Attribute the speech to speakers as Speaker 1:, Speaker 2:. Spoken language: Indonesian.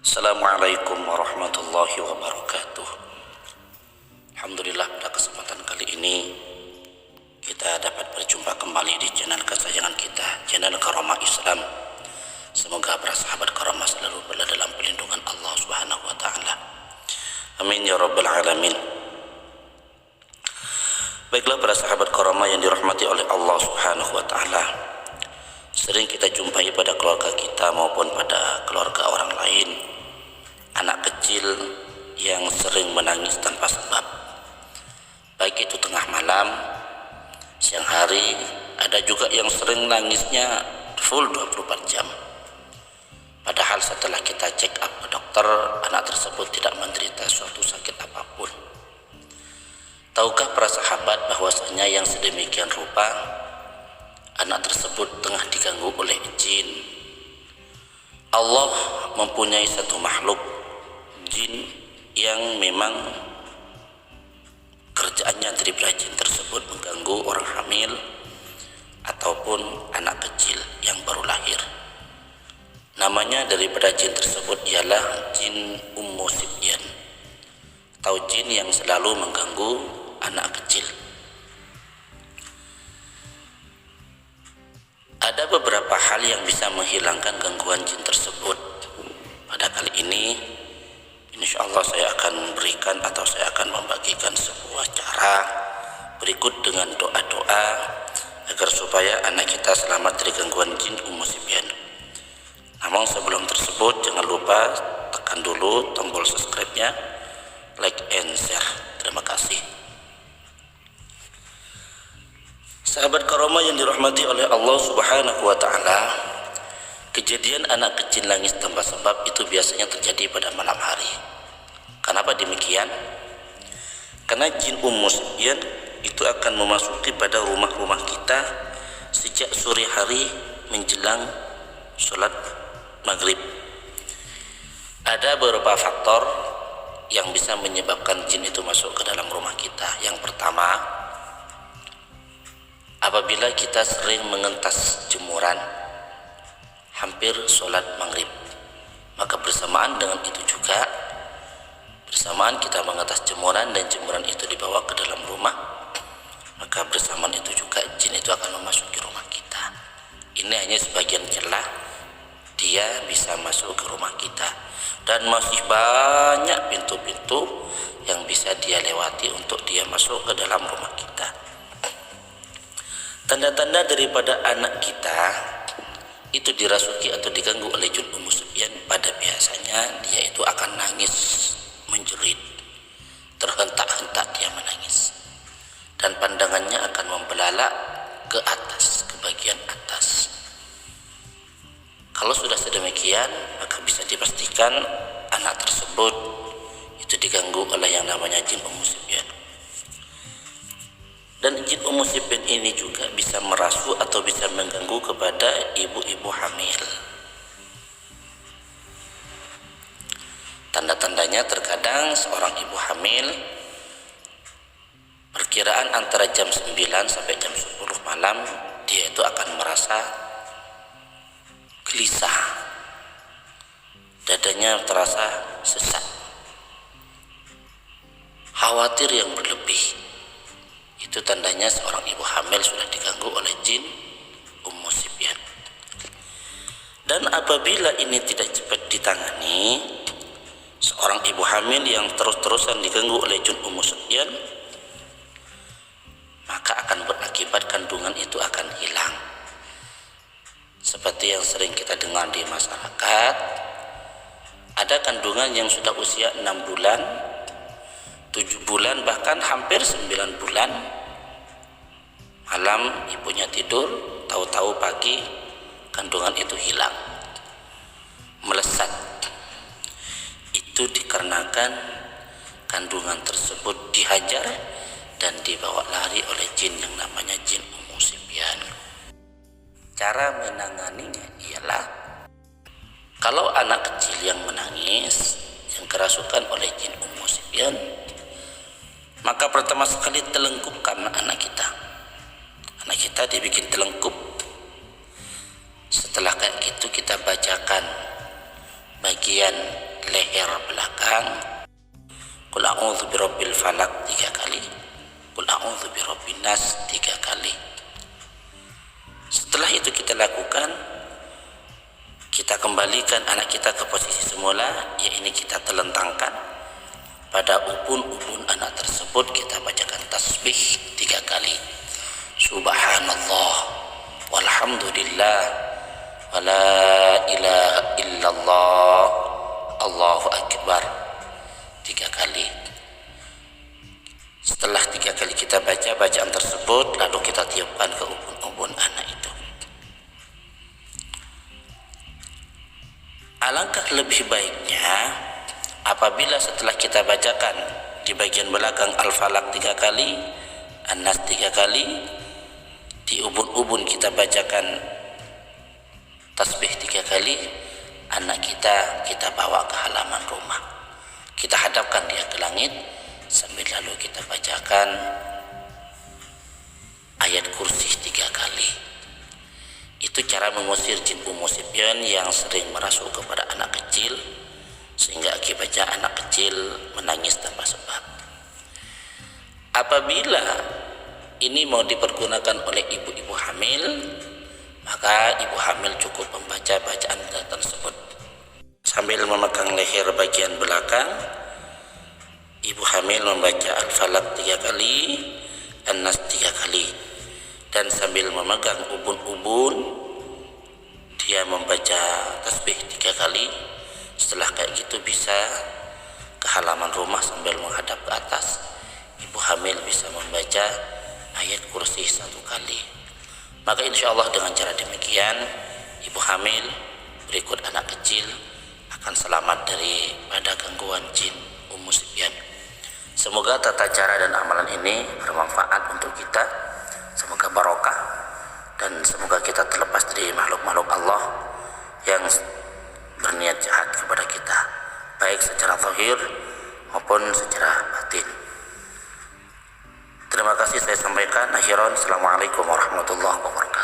Speaker 1: Assalamualaikum warahmatullahi wabarakatuh. Alhamdulillah, pada kesempatan kali ini kita dapat berjumpa kembali di channel kesayangan kita, channel Karamah Islam. Semoga para sahabat Karamah selalu berada dalam perlindungan Allah Subhanahu wa taala. Amin ya rabbal alamin. Baiklah para sahabat Karamah yang dirahmati oleh Allah Subhanahu wa taala. Sering kita jumpai pada keluarga kita maupun pada keluarga orang lain, anak kecil yang sering menangis tanpa sebab, baik itu tengah malam, siang hari, ada juga yang sering nangisnya full 24 jam. Padahal setelah kita check up ke dokter, anak tersebut tidak menderita suatu sakit apapun. Tahukah para sahabat bahwasanya yang sedemikian rupa anak tersebut tengah diganggu oleh jin? Allah mempunyai satu makhluk jin yang memang kerjaannya daripada jin tersebut mengganggu orang hamil ataupun anak kecil yang baru lahir. Namanya daripada jin tersebut ialah jin Ummu Sibyan, atau jin yang selalu mengganggu anak kecil. Ada beberapa hal yang bisa menghilangkan gangguan jin tersebut. Pada kali ini insyaallah saya akan memberikan atau saya akan membagikan sebuah cara berikut dengan doa-doa agar supaya anak kita selamat dari gangguan jin Ummu Sibyan. Namun sebelum tersebut jangan lupa tekan dulu tombol subscribe-nya, like and share. Terima kasih. Sahabat Karamah yang dirahmati oleh Allah Subhanahu wa taala, kejadian anak kecil nangis tanpa sebab itu biasanya terjadi pada malam hari. Kenapa demikian? Karena jin Ummu Sibyan itu akan memasuki pada rumah-rumah kita sejak sore hari menjelang sholat maghrib. Ada beberapa faktor yang bisa menyebabkan jin itu masuk ke dalam rumah kita. Yang pertama, apabila kita sering mengentas jemuran hampir sholat maghrib, maka bersamaan dengan itu juga, bersamaan kita mengentas jemuran dan jemuran itu dibawa ke dalam rumah, maka bersamaan itu juga jin itu akan memasuki rumah kita. Ini hanya sebagian celah dia bisa masuk ke rumah kita, dan masih banyak pintu-pintu yang bisa dia lewati untuk dia masuk ke dalam rumah kita. Tanda-tanda daripada anak kita itu dirasuki atau diganggu oleh jin Ummu Sibyan, pada biasanya dia itu akan nangis menjerit, terhentak-hentak dia menangis, dan pandangannya akan membelalak ke atas, ke bagian atas. Kalau sudah sedemikian, maka bisa dipastikan anak tersebut itu diganggu oleh yang namanya jin Ummu Sibyan. Dan jin Ummu Sibyan ini juga bisa merasu atau bisa mengganggu kepada ibu-ibu hamil. Tanda-tandanya terkadang seorang ibu hamil, perkiraan antara jam 9 sampai jam 10 malam, dia itu akan merasa gelisah, dadanya terasa sesak, khawatir yang berlebih. Itu tandanya seorang ibu hamil sudah diganggu oleh jin Ummu Sibyan. Dan apabila ini tidak cepat ditangani, seorang ibu hamil yang terus-terusan diganggu oleh jin Ummu Sibyan, maka akan berakibat kandungan itu akan hilang. Seperti yang sering kita dengar di masyarakat, ada kandungan yang sudah usia 6 bulan, 7 bulan, bahkan hampir 9 bulan. Malam ibunya tidur, tahu-tahu pagi kandungan itu hilang, melesat. Itu dikarenakan kandungan tersebut dihajar dan dibawa lari oleh jin yang namanya jin Ummu Sibyan. Cara menanganinya ialah, kalau anak kecil yang menangis, yang kerasukan oleh jin Ummu Sibyan, maka pertama sekali telengkupkan anak kita. Anak kita dibikin telengkup. Setelah kayak gitu kita bacakan bagian leher belakang, qul a'udzu birabbil falaq 3 kali, qul a'udzu birabbin nas 3 kali. Setelah itu kita lakukan, kita kembalikan anak kita ke posisi semula, yaitu kita telentangkan pada ubun-ubun anak tersebut. Kita bacakan tasbih 3 kali, subhanallah walhamdulillah wala ilaha illallah Allahu akbar 3 kali. Setelah 3 kali kita baca bacaan tersebut, lalu kita tiupkan ke ubun-ubun anak itu. Alangkah lebih baiknya apabila setelah kita bacakan di bagian belakang Al-Falaq 3 kali, An-Nas 3 kali, di ubun-ubun kita bacakan tasbih 3 kali, anak kita bawa ke halaman rumah, kita hadapkan dia ke langit, sambil lalu kita bacakan ayat kursi 3 kali. Itu cara mengusir jin umusibyan yang sering merasuk kepada anak kecil, sehingga akibatnya anak kecil menangis tanpa sebab. Apabila ini mau dipergunakan oleh ibu-ibu hamil, maka ibu hamil cukup membaca bacaan tersebut sambil memegang leher bagian belakang. Ibu hamil membaca Al-Falaq 3 kali, An-Nas 3 kali, dan sambil memegang ubun-ubun dia membaca tasbih 3 kali. Setelah kayak gitu bisa ke halaman rumah sambil menghadap ke atas. Ibu hamil bisa membaca ayat kursi 1 kali. Maka insya Allah dengan cara demikian ibu hamil berikut anak kecil akan selamat daripada gangguan jin umusibyan. Semoga tata cara dan amalan ini bermanfaat untuk kita, semoga barokah, dan semoga kita terlepas dari makhluk-makhluk Allah yang berniat jahat kepada kita, baik secara zahir maupun secara batin. Terima kasih saya sampaikan. Akhiran, assalamualaikum warahmatullahi wabarakatuh.